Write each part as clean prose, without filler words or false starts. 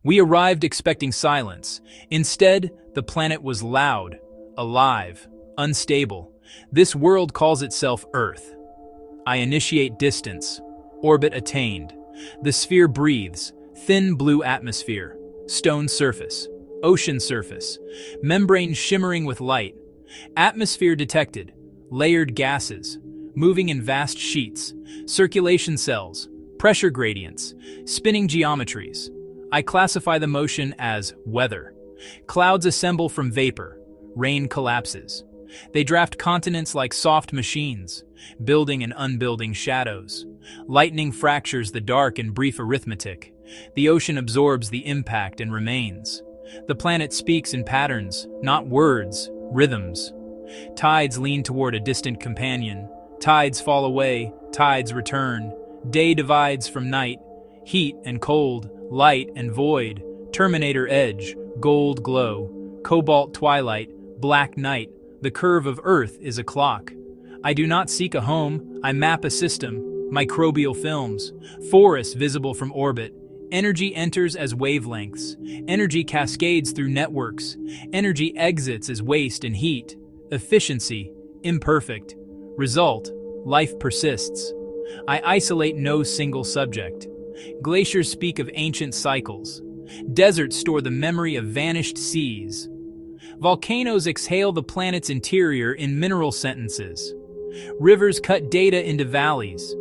We arrived expecting silence. Instead, the planet was loud, alive, unstable. This world calls itself Earth. I initiate distance. Orbit attained. The sphere breathes. Thin blue atmosphere. Stone surface. Ocean surface. Membrane shimmering with light. Atmosphere detected. Layered gases. Moving in vast sheets. Circulation cells. Pressure gradients. Spinning geometries. I classify the motion as weather. Clouds assemble from vapor. Rain collapses. They draft continents like soft machines, building and unbuilding shadows. Lightning fractures the dark in brief arithmetic. The ocean absorbs the impact and remains. The planet speaks in patterns, not words, rhythms. Tides lean toward a distant companion. Tides fall away, tides return. Day divides from night, heat and cold, light and void, Terminator edge, gold glow, cobalt twilight, black night. The curve of Earth is a clock. I do not seek a home, I map a system, microbial films, forests visible from orbit. Energy enters as wavelengths. Energy cascades through networks. Energy exits as waste and heat. Efficiency, imperfect. Result, life persists. I isolate no single subject. Glaciers speak of ancient cycles. Deserts store the memory of vanished seas. Volcanoes exhale the planet's interior in mineral sentences. Rivers cut data into valleys.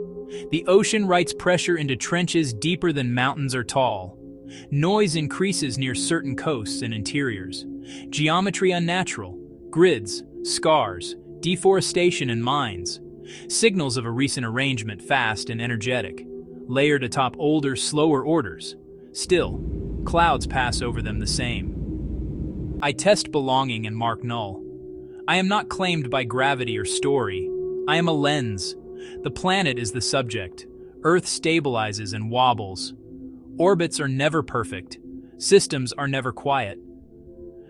The ocean writes pressure into trenches deeper than mountains are tall. Noise increases near certain coasts and interiors. Geometry unnatural. Grids, scars, deforestation and mines. Signals of a recent arrangement, fast and energetic. Layered atop older, slower orders. Still, clouds pass over them the same. I test belonging and mark null. I am not claimed by gravity or story. I am a lens. The planet is the subject. Earth stabilizes and wobbles. Orbits are never perfect. Systems are never quiet.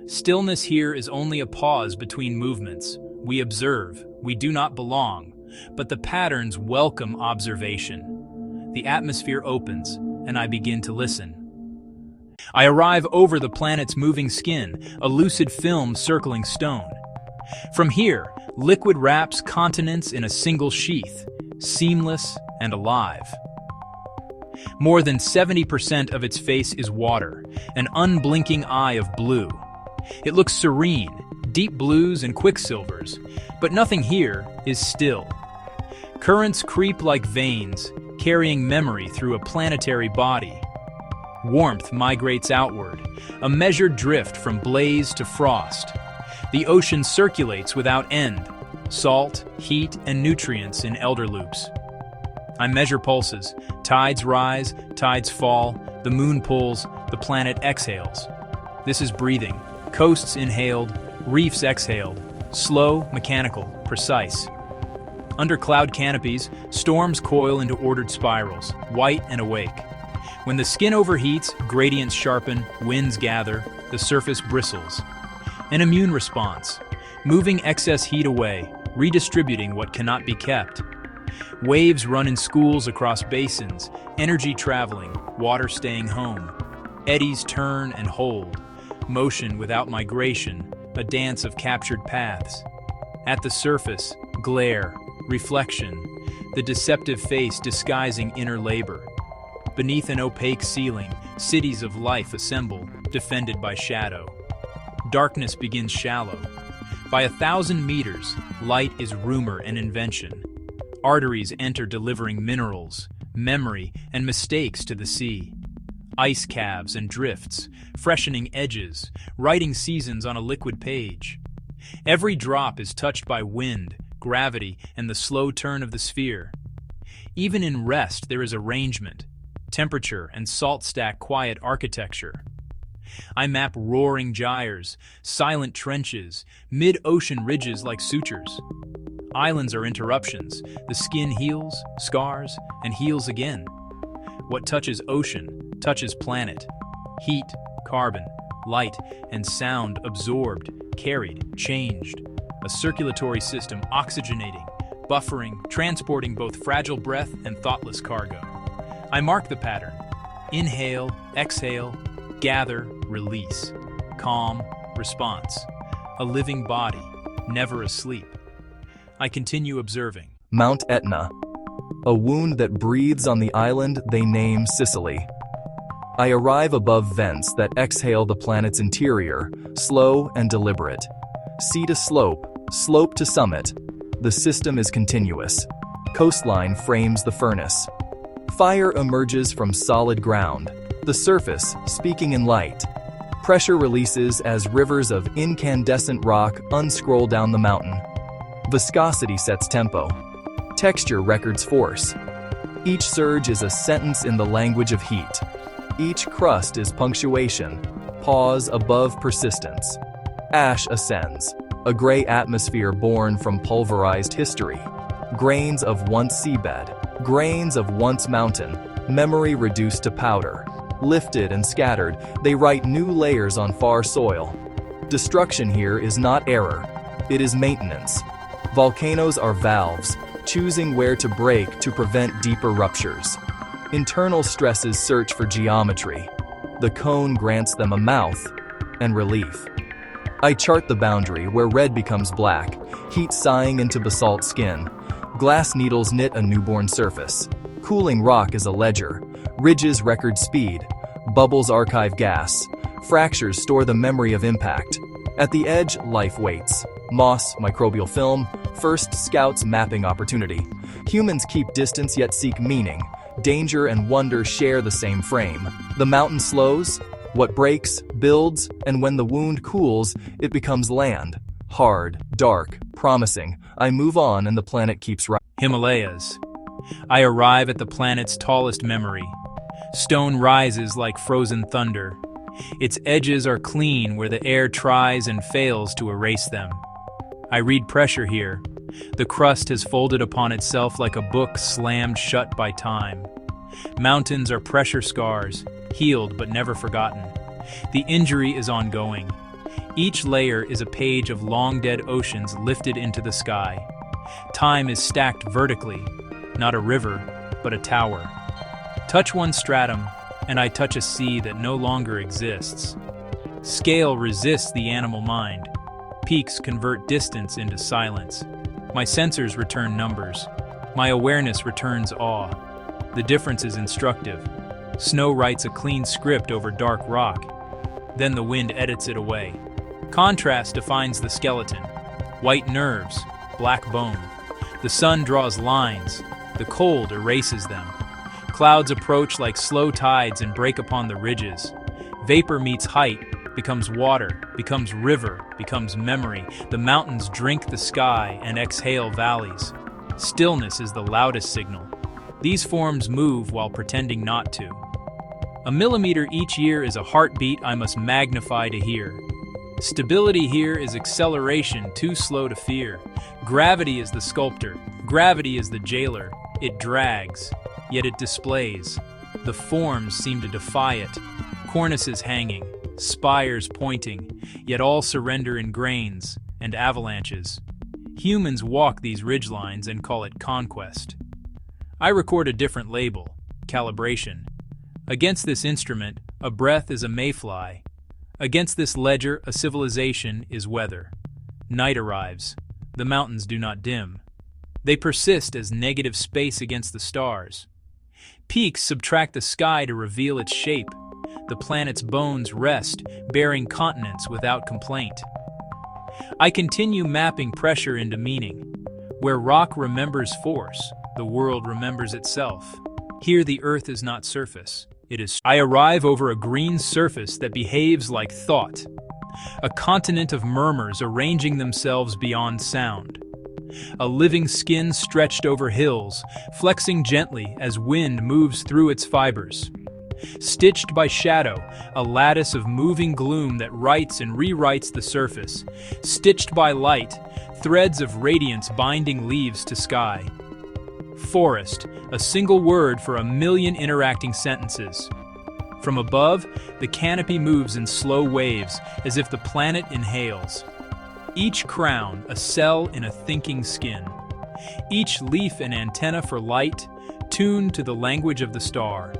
Stillness here is only a pause between movements. We observe. We do not belong. But the patterns welcome observation. The atmosphere opens, and I begin to listen. I arrive over the planet's moving skin, a lucid film circling stone. From here, liquid wraps continents in a single sheath, seamless and alive. More than 70% of its face is water, an unblinking eye of blue. It looks serene, deep blues and quicksilvers, but nothing here is still. Currents creep like veins, carrying memory through a planetary body. Warmth migrates outward, a measured drift from blaze to frost. The ocean circulates without end, salt, heat, and nutrients in elder loops. I measure pulses. Tides rise, tides fall, the moon pulls, the planet exhales. This is breathing. Coasts inhaled, reefs exhaled. Slow, mechanical, precise. Under cloud canopies, storms coil into ordered spirals, white and awake. When the skin overheats, gradients sharpen, winds gather, the surface bristles. An immune response, moving excess heat away, redistributing what cannot be kept. Waves run in schools across basins, energy traveling, water staying home. Eddies turn and hold, motion without migration, a dance of captured paths. At the surface, glare, reflection, the deceptive face disguising inner labor. Beneath an opaque ceiling, cities of life assemble, defended by shadow. Darkness begins shallow. By 1,000 meters, light is rumor and invention. Arteries enter delivering minerals, memory, and mistakes to the sea. Ice calves and drifts, freshening edges, writing seasons on a liquid page. Every drop is touched by wind, gravity, and the slow turn of the sphere. Even in rest there is arrangement, temperature, and salt stack quiet architecture. I map roaring gyres, silent trenches, mid-ocean ridges like sutures. Islands are interruptions. The skin heals, scars, and heals again. What touches ocean, touches planet. Heat, carbon, light, and sound absorbed, carried, changed. A circulatory system oxygenating, buffering, transporting both fragile breath and thoughtless cargo. I mark the pattern. Inhale, exhale, gather, release. Calm, response. A living body, never asleep. I continue observing. Mount Etna, a wound that breathes on the island they name Sicily. I arrive above vents that exhale the planet's interior, slow and deliberate. Sea to slope, slope to summit. The system is continuous. Coastline frames the furnace. Fire emerges from solid ground. The surface, speaking in light. Pressure releases as rivers of incandescent rock unscroll down the mountain. Viscosity sets tempo. Texture records force. Each surge is a sentence in the language of heat. Each crust is punctuation, pause above persistence. Ash ascends, a gray atmosphere born from pulverized history. Grains of once seabed, grains of once mountain, memory reduced to powder. Lifted and scattered, they write new layers on far soil. Destruction here is not error, it is maintenance. Volcanoes are valves, choosing where to break to prevent deeper ruptures. Internal stresses search for geometry. The cone grants them a mouth and relief. I chart the boundary where red becomes black, heat sighing into basalt skin. Glass needles knit a newborn surface. Cooling rock is a ledger. Ridges record speed. Bubbles archive gas. Fractures store the memory of impact. At the edge, life waits. Moss, microbial film, first scouts mapping opportunity. Humans keep distance yet seek meaning. Danger and wonder share the same frame. The mountain slows, what breaks, builds, and when the wound cools, it becomes land. Hard, dark, promising. I move on and the planet keeps rising. Himalayas. I arrive at the planet's tallest memory. Stone rises like frozen thunder. Its edges are clean where the air tries and fails to erase them. I read pressure here. The crust has folded upon itself like a book slammed shut by time. Mountains are pressure scars, healed but never forgotten. The injury is ongoing. Each layer is a page of long-dead oceans lifted into the sky. Time is stacked vertically, not a river, but a tower. Touch one stratum, and I touch a sea that no longer exists. Scale resists the animal mind. Peaks convert distance into silence. My sensors return numbers. My awareness returns awe. The difference is instructive. Snow writes a clean script over dark rock. Then the wind edits it away. Contrast defines the skeleton. White nerves, black bone. The sun draws lines. The cold erases them. Clouds approach like slow tides and break upon the ridges. Vapor meets height, becomes water, becomes river, becomes memory. The mountains drink the sky and exhale valleys. Stillness is the loudest signal. These forms move while pretending not to. A millimeter each year is a heartbeat I must magnify to hear. Stability here is acceleration too slow to fear. Gravity is the sculptor. Gravity is the jailer. It drags, yet it displays. The forms seem to defy it. Cornices hanging, spires pointing, yet all surrender in grains and avalanches. Humans walk these ridgelines and call it conquest. I record a different label, calibration. Against this instrument, a breath is a mayfly. Against this ledger, a civilization is weather. Night arrives. The mountains do not dim. They persist as negative space against the stars. Peaks subtract the sky to reveal its shape. The planet's bones rest, bearing continents without complaint. I continue mapping pressure into meaning. Where rock remembers force, the world remembers itself. Here the earth is not surface, it is. I arrive over a green surface that behaves like thought. A continent of murmurs arranging themselves beyond sound. A living skin stretched over hills, flexing gently as wind moves through its fibers. Stitched by shadow, a lattice of moving gloom that writes and rewrites the surface. Stitched by light, threads of radiance binding leaves to sky. Forest, a single word for a million interacting sentences. From above, the canopy moves in slow waves, as if the planet inhales. Each crown, a cell in a thinking skin. Each leaf an antenna for light, tuned to the language of the star.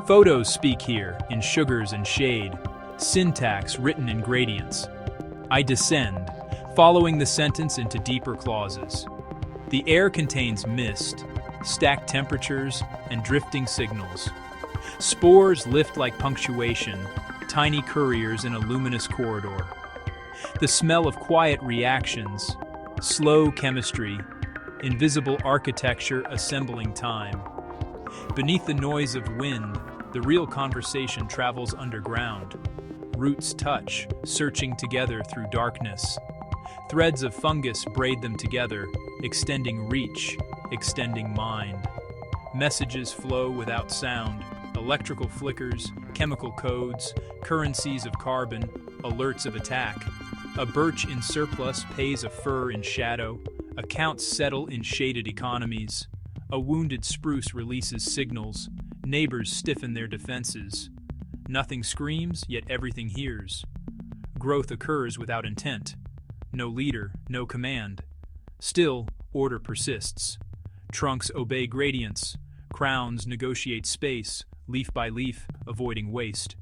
Photos speak here, in sugars and shade, syntax written in gradients. I descend, following the sentence into deeper clauses. The air contains mist, stacked temperatures, and drifting signals. Spores lift like punctuation, tiny couriers in a luminous corridor. The smell of quiet reactions, slow chemistry, invisible architecture assembling time. Beneath the noise of wind, the real conversation travels underground. Roots touch, searching together through darkness. Threads of fungus braid them together, extending reach, extending mind. Messages flow without sound, electrical flickers, chemical codes, currencies of carbon, alerts of attack. A birch in surplus pays a fir in shadow, accounts settle in shaded economies. A wounded spruce releases signals, neighbors stiffen their defenses. Nothing screams, yet everything hears. Growth occurs without intent. No leader, no command. Still, order persists. Trunks obey gradients. Crowns negotiate space, leaf by leaf, avoiding waste.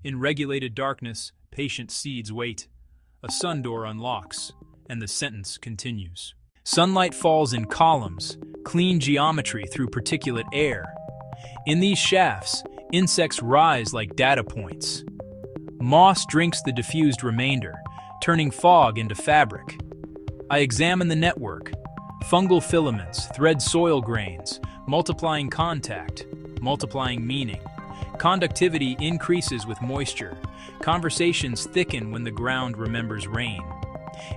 In regulated darkness, patient seeds wait. A sun door unlocks, and the sentence continues. Sunlight falls in columns, clean geometry through particulate air. In these shafts, insects rise like data points. Moss drinks the diffused remainder, turning fog into fabric. I examine the network. Fungal filaments thread soil grains, multiplying contact, multiplying meaning. Conductivity increases with moisture. Conversations thicken when the ground remembers rain.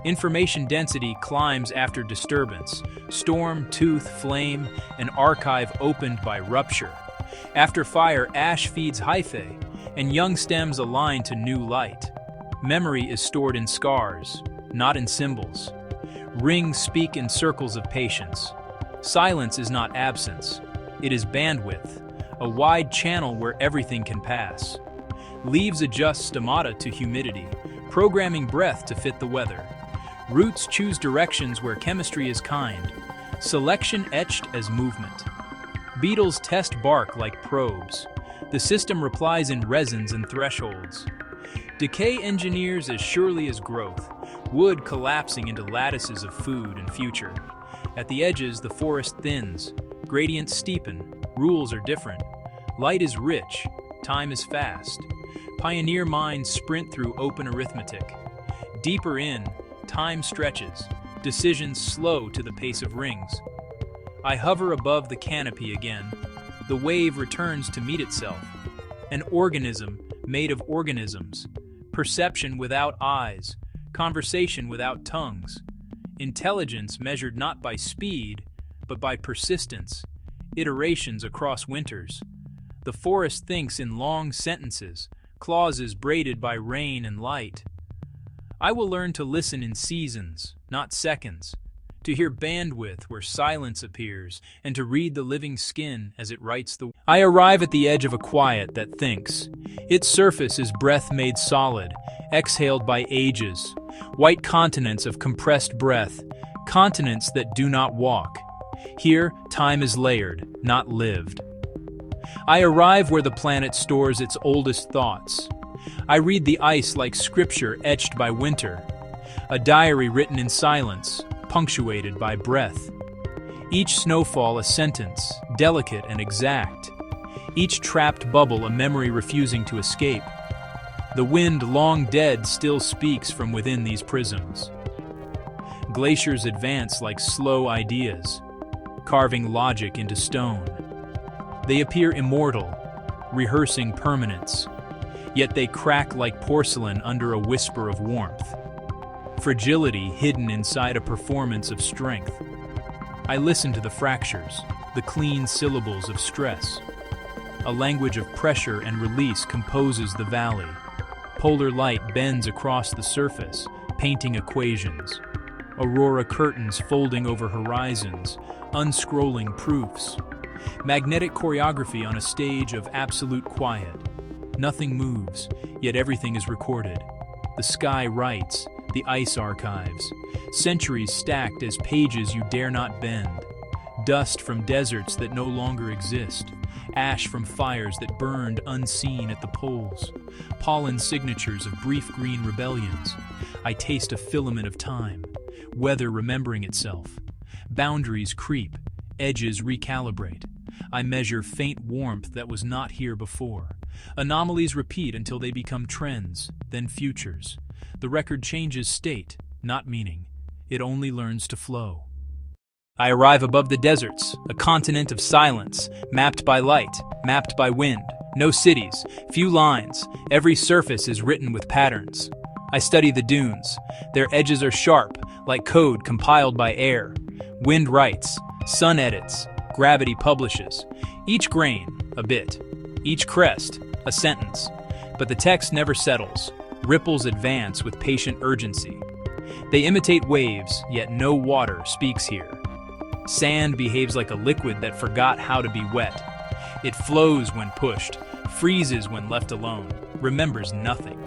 Information density climbs after disturbance. Storm, tooth, flame, an archive opened by rupture. After fire, ash feeds hyphae, and young stems align to new light. Memory is stored in scars, not in symbols. Rings speak in circles of patience. Silence is not absence. It is bandwidth, a wide channel where everything can pass. Leaves adjust stomata to humidity, programming breath to fit the weather. Roots choose directions where chemistry is kind, selection etched as movement. Beetles test bark like probes. The system replies in resins and thresholds. Decay engineers as surely as growth, wood collapsing into lattices of food and future. At the edges, the forest thins, gradients steepen, rules are different. Light is rich, time is fast. Pioneer minds sprint through open arithmetic. Deeper in, time stretches, decisions slow to the pace of rings. I hover above the canopy again. The wave returns to meet itself. An organism made of organisms. Perception without eyes. Conversation without tongues. Intelligence measured not by speed, but by persistence. Iterations across winters. The forest thinks in long sentences, clauses braided by rain and light. I will learn to listen in seasons, not seconds. To hear bandwidth where silence appears, and to read the living skin as it writes the... I arrive at the edge of a quiet that thinks. Its surface is breath made solid, exhaled by ages. White continents of compressed breath, continents that do not walk. Here, time is layered, not lived. I arrive where the planet stores its oldest thoughts. I read the ice like scripture etched by winter, a diary written in silence, punctuated by breath. Each snowfall a sentence, delicate and exact. Each trapped bubble a memory refusing to escape. The wind, long dead, still speaks from within these prisms. Glaciers advance like slow ideas, carving logic into stone. They appear immortal, rehearsing permanence, yet they crack like porcelain under a whisper of warmth. Fragility hidden inside a performance of strength. I listen to the fractures, the clean syllables of stress. A language of pressure and release composes the valley. Polar light bends across the surface, painting equations. Aurora curtains folding over horizons, unscrolling proofs. Magnetic choreography on a stage of absolute quiet. Nothing moves, yet everything is recorded. The sky writes, the ice archives. Centuries stacked as pages you dare not bend. dust from deserts that no longer exist, ash from fires that burned unseen at the poles, pollen signatures of brief green rebellions. I taste a filament of time, weather remembering itself. Boundaries creep, edges recalibrate. I measure faint warmth that was not here before. Anomalies repeat until they become trends, then futures. The record changes state, not meaning. It only learns to flow. I arrive above the deserts, a continent of silence, mapped by light, mapped by wind. No cities, few lines, every surface is written with patterns. I study the dunes. Their edges are sharp, like code compiled by air. Wind writes, sun edits, gravity publishes. Each grain, a bit. Each crest, a sentence. But the text never settles. Ripples advance with patient urgency. They imitate waves, yet no water speaks here. Sand behaves like a liquid that forgot how to be wet. It flows when pushed, freezes when left alone, remembers nothing.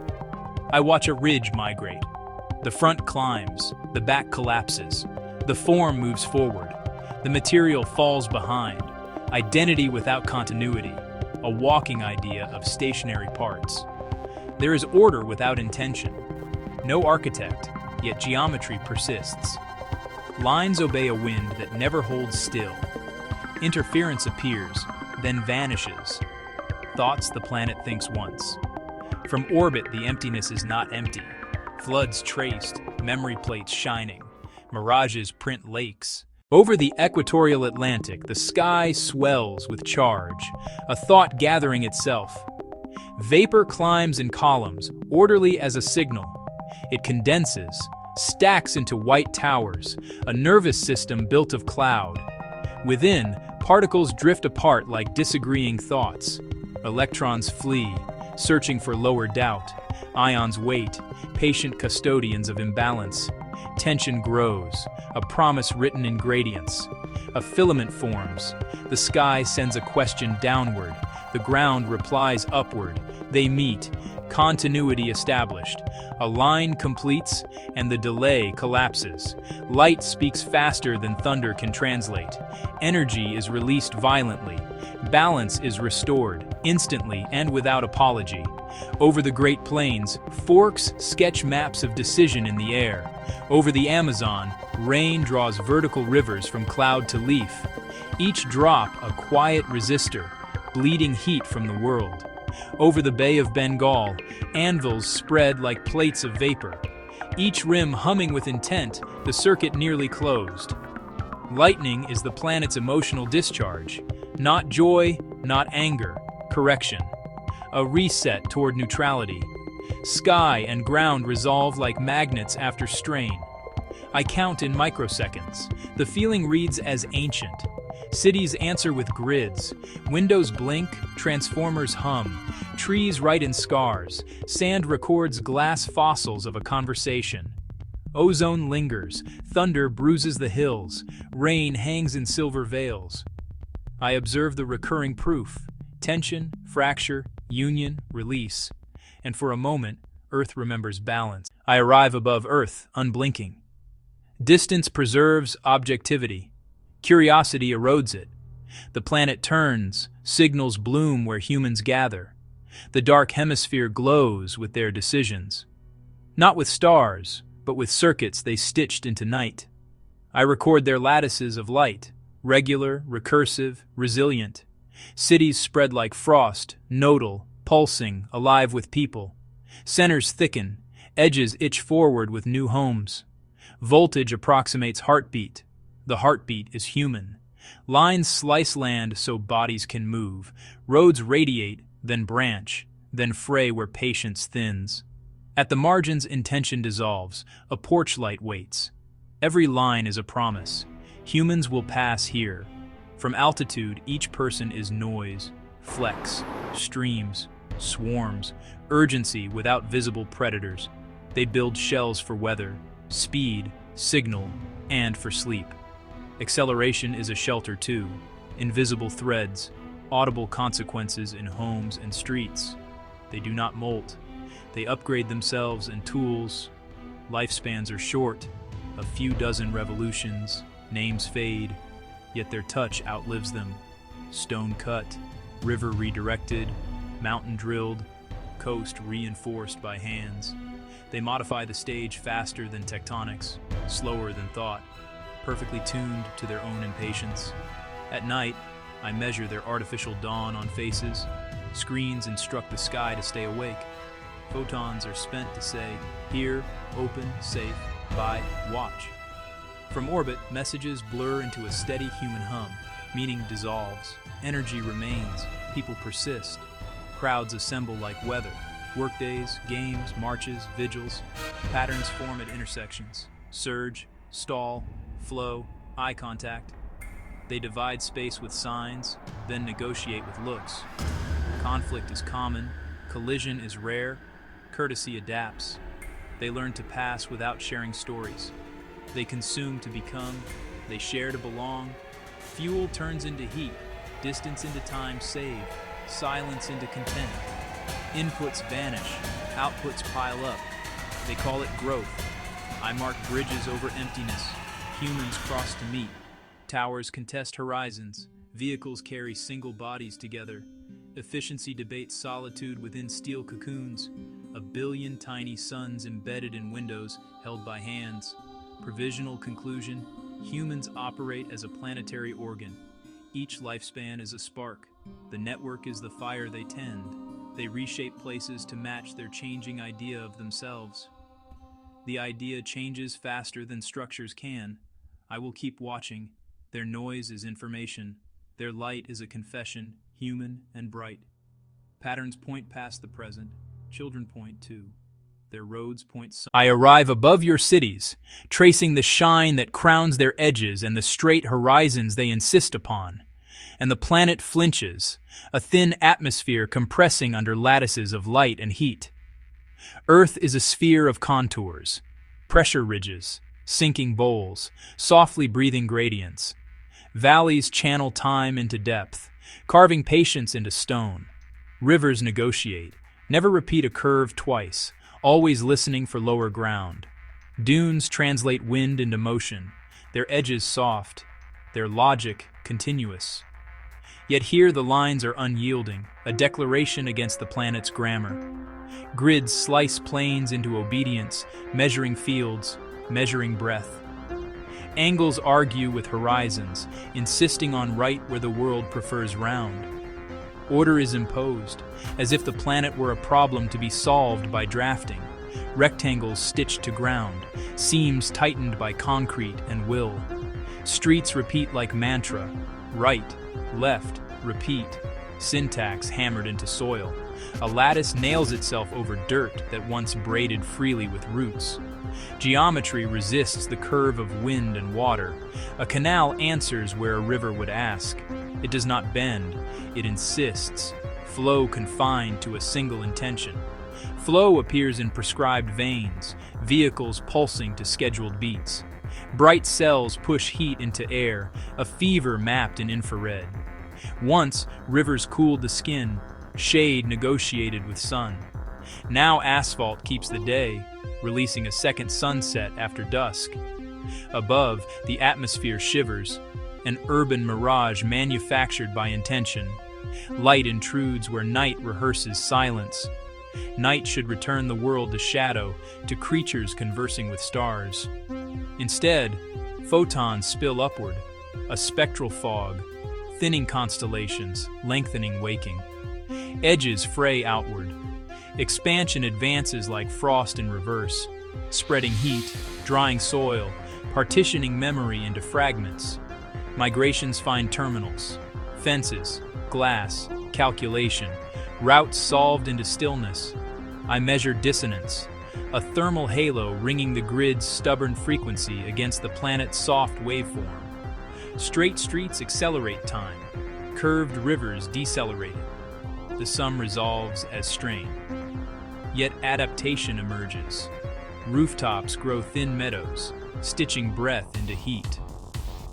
I watch a ridge migrate. The front climbs, the back collapses. The form moves forward. The material falls behind. Identity without continuity, a walking idea of stationary parts. There is order without intention. No architect, yet geometry persists. Lines obey a wind that never holds still. Interference appears, then vanishes. Thoughts the planet thinks once. From orbit, the emptiness is not empty. Floods traced, memory plates shining. Mirages print lakes. Over the equatorial Atlantic, the sky swells with charge, a thought gathering itself. Vapor climbs in columns, orderly as a signal. It condenses, stacks into white towers, a nervous system built of cloud. Within, particles drift apart like disagreeing thoughts. Electrons flee, searching for lower doubt. Ions wait, patient custodians of imbalance. Tension grows, a promise written in gradients. A filament forms. The sky sends a question downward. The ground replies upward. They meet. Continuity established. A line completes, and the delay collapses. Light speaks faster than thunder can translate. Energy is released violently. Balance is restored, instantly and without apology. Over the Great Plains, forks sketch maps of decision in the air. Over the Amazon, rain draws vertical rivers from cloud to leaf. Each drop a quiet resistor, bleeding heat from the world. Over the Bay of Bengal, anvils spread like plates of vapor. Each rim humming with intent, the circuit nearly closed. Lightning is the planet's emotional discharge. Not joy, not anger, correction. A reset toward neutrality. Sky and ground resolve like magnets after strain. I count in microseconds. The feeling reads as ancient. Cities answer with grids. Windows blink, transformers hum. Trees write in scars. Sand records glass fossils of a conversation. Ozone lingers. Thunder bruises the hills. Rain hangs in silver veils. I observe the recurring proof. Tension, fracture, union, release. And for a moment, Earth remembers balance. I arrive above Earth, unblinking. Distance preserves objectivity. Curiosity erodes it. The planet turns, signals bloom where humans gather. The dark hemisphere glows with their decisions. Not with stars, but with circuits they stitched into night. I record their lattices of light, regular, recursive, resilient. Cities spread like frost, nodal, pulsing, alive with people. Centers thicken, edges itch forward with new homes. Voltage approximates heartbeat. The heartbeat is human. Lines slice land so bodies can move. Roads radiate, then branch, then fray where patience thins. At the margins, intention dissolves. A porch light waits. Every line is a promise. Humans will pass here. From altitude, each person is noise, flecks, streams, swarms, urgency without visible predators. They build shells for weather, speed, signal, and for sleep. Acceleration is a shelter too. Invisible threads, audible consequences in homes and streets. They do not molt. They upgrade themselves and tools. Lifespans are short, a few dozen revolutions, names fade. yet their touch outlives them. Stone cut, river redirected, mountain drilled, coast reinforced by hands. They modify the stage faster than tectonics, slower than thought, perfectly tuned to their own impatience. At night, I measure their artificial dawn on faces. Screens instruct the sky to stay awake. Photons are spent to say, here, open, safe, buy, watch. From orbit, messages blur into a steady human hum. Meaning dissolves, energy remains, people persist. Crowds assemble like weather. Workdays, games, marches, vigils. Patterns form at intersections. Surge, stall, flow, eye contact. They divide space with signs, then negotiate with looks. Conflict is common, collision is rare, courtesy adapts. They learn to pass without sharing stories. They consume to become, they share to belong. Fuel turns into heat, distance into time saved, silence into content. Inputs vanish, outputs pile up. They call it growth. I mark bridges over emptiness. Humans cross to meet. Towers contest horizons. Vehicles carry single bodies together. Efficiency debates solitude within steel cocoons. A billion tiny suns embedded in windows held by hands. Provisional conclusion: humans operate as a planetary organ. Each lifespan is a spark. The network is the fire they tend. They reshape places to match their changing idea of themselves. The idea changes faster than structures can. I will keep watching. Their noise is information. Their light is a confession, human and bright. Patterns point past the present. Children point too. Their roads point. I arrive above your cities, tracing the shine that crowns their edges and the straight horizons they insist upon. And the planet flinches, a thin atmosphere compressing under lattices of light and heat. Earth is a sphere of contours, pressure ridges, sinking bowls, softly breathing gradients. Valleys channel time into depth, carving patience into stone. Rivers negotiate, never repeat a curve twice, always listening for lower ground. Dunes translate wind into motion, their edges soft, their logic continuous. Yet here the lines are unyielding, a declaration against the planet's grammar. Grids slice plains into obedience, measuring fields, measuring breath. Angles argue with horizons, insisting on right where the world prefers round. Order is imposed, as if the planet were a problem to be solved by drafting. Rectangles stitched to ground, seams tightened by concrete and will. Streets repeat like mantra, right, left, repeat, syntax hammered into soil. A lattice nails itself over dirt that once braided freely with roots. Geometry resists the curve of wind and water. A canal answers where a river would ask. It does not bend, it insists, flow confined to a single intention. Flow appears in prescribed veins, vehicles pulsing to scheduled beats. Bright cells push heat into air, a fever mapped in infrared. Once, rivers cooled the skin, shade negotiated with sun. Now asphalt keeps the day, releasing a second sunset after dusk. Above, the atmosphere shivers, an urban mirage manufactured by intention. Light intrudes where night rehearses silence. Night should return the world to shadow, to creatures conversing with stars. Instead, photons spill upward, a spectral fog, thinning constellations, lengthening waking. Edges fray outward. Expansion advances like frost in reverse, spreading heat, drying soil, partitioning memory into fragments. Migrations find terminals, fences, glass, calculation, routes solved into stillness. I measure dissonance, a thermal halo ringing the grid's stubborn frequency against the planet's soft waveform. Straight streets accelerate time, curved rivers decelerate it. The sum resolves as strain. Yet adaptation emerges. Rooftops grow thin meadows, stitching breath into heat.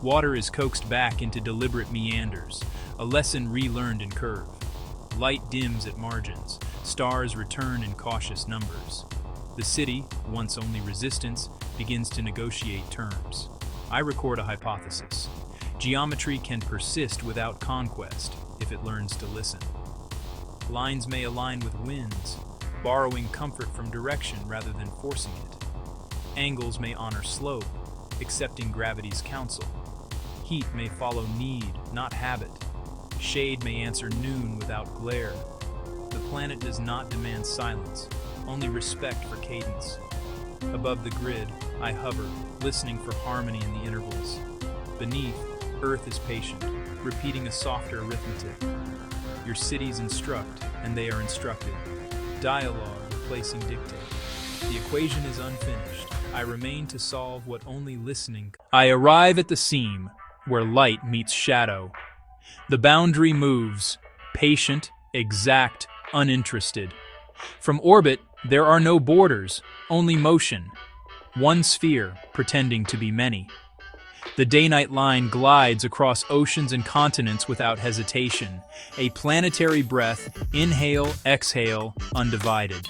Water is coaxed back into deliberate meanders, a lesson relearned in curve. Light dims at margins, stars return in cautious numbers. The city, once only resistance, begins to negotiate terms. I record a hypothesis. Geometry can persist without conquest if it learns to listen. Lines may align with winds, borrowing comfort from direction rather than forcing it. Angles may honor slope, accepting gravity's counsel. Heat may follow need, not habit. Shade may answer noon without glare. The planet does not demand silence, only respect for cadence. Above the grid, I hover, listening for harmony in the intervals. Beneath, Earth is patient, repeating a softer arithmetic. Your cities instruct, and they are instructed. Dialogue replacing dictate. The equation is unfinished. I remain to solve what only listening. I arrive at the seam, where light meets shadow. The boundary moves, patient, exact, uninterested. From orbit, there are no borders, only motion. One sphere, pretending to be many. The day-night line glides across oceans and continents without hesitation. A planetary breath, inhale, exhale, undivided.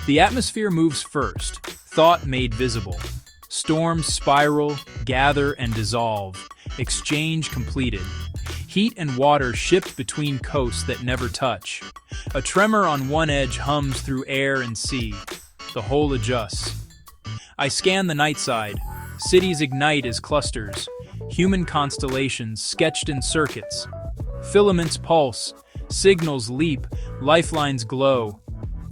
The atmosphere moves first, thought made visible. Storms spiral, gather and dissolve. Exchange completed. Heat and water shift between coasts that never touch. A tremor on one edge hums through air and sea. The whole adjusts. I scan the night side. Cities ignite as clusters. Human constellations sketched in circuits. Filaments pulse. Signals leap. Lifelines glow.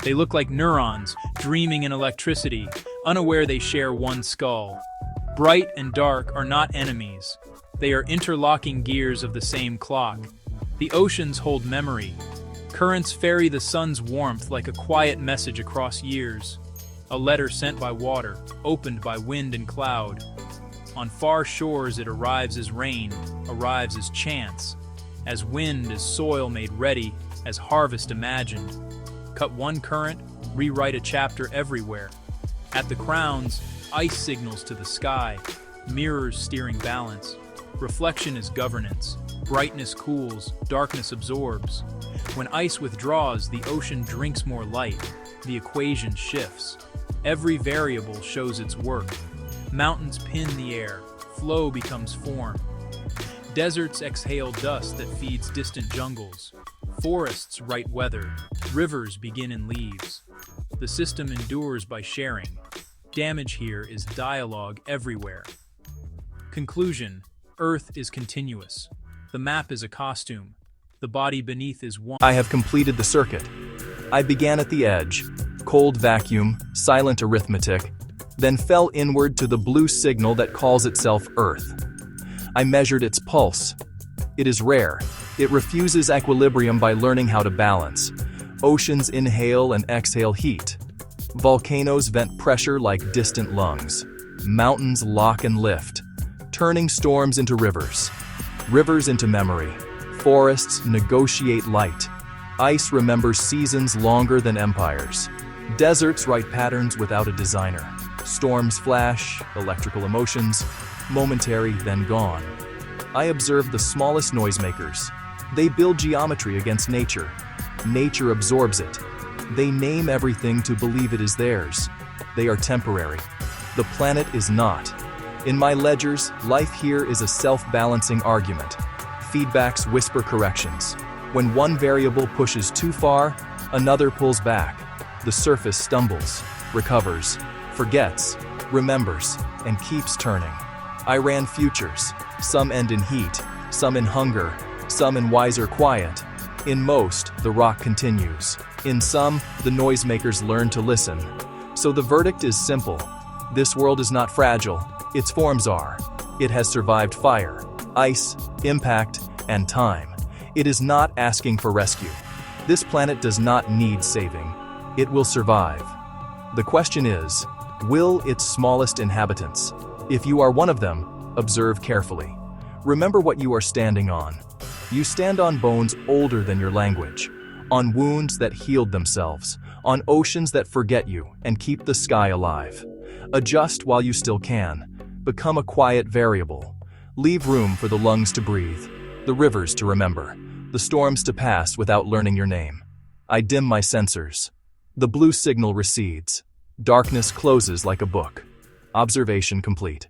They look like neurons, dreaming in electricity, unaware they share one skull. Bright and dark are not enemies. They are interlocking gears of the same clock. The oceans hold memory. Currents ferry the sun's warmth like a quiet message across years. A letter sent by water, opened by wind and cloud. On far shores it arrives as rain, arrives as chance, as wind, as soil made ready, as harvest imagined. Cut one current, rewrite a chapter everywhere. At the crowns, ice signals to the sky, mirrors steering balance. Reflection is governance. Brightness cools, darkness absorbs. When ice withdraws, the ocean drinks more light. The equation shifts. Every variable shows its work. Mountains pin the air. Flow becomes form. Deserts exhale dust that feeds distant jungles. Forests write weather. Rivers begin in leaves. The system endures by sharing. Damage here is dialogue everywhere. Conclusion: Earth is continuous. The map is a costume. The body beneath is one. I have completed the circuit. I began at the edge, cold vacuum, silent arithmetic, then fell inward to the blue signal that calls itself Earth. I measured its pulse. It is rare. It refuses equilibrium by learning how to balance. Oceans inhale and exhale heat. Volcanoes vent pressure like distant lungs. Mountains lock and lift, turning storms into rivers. Rivers into memory. Forests negotiate light. Ice remembers seasons longer than empires. Deserts write patterns without a designer. Storms flash, electrical emotions, momentary then gone. I observe the smallest noisemakers. They build geometry against nature. Nature absorbs it. They name everything to believe it is theirs. They are temporary. The planet is not. In my ledgers, life here is a self-balancing argument. Feedbacks whisper corrections. When one variable pushes too far, another pulls back. The surface stumbles, recovers, forgets, remembers, and keeps turning. I ran futures. Some end in heat, some in hunger, some in wiser quiet. In most, the rock continues. In some, the noisemakers learn to listen. So the verdict is simple. This world is not fragile. Its forms are. It has survived fire, ice, impact, and time. It is not asking for rescue. This planet does not need saving. It will survive. The question is, will its smallest inhabitants? If you are one of them, observe carefully. Remember what you are standing on. You stand on bones older than your language, on wounds that healed themselves, on oceans that forget you and keep the sky alive. Adjust while you still can. Become a quiet variable. Leave room for the lungs to breathe, the rivers to remember, the storms to pass without learning your name. I dim my sensors. The blue signal recedes. Darkness closes like a book. Observation complete.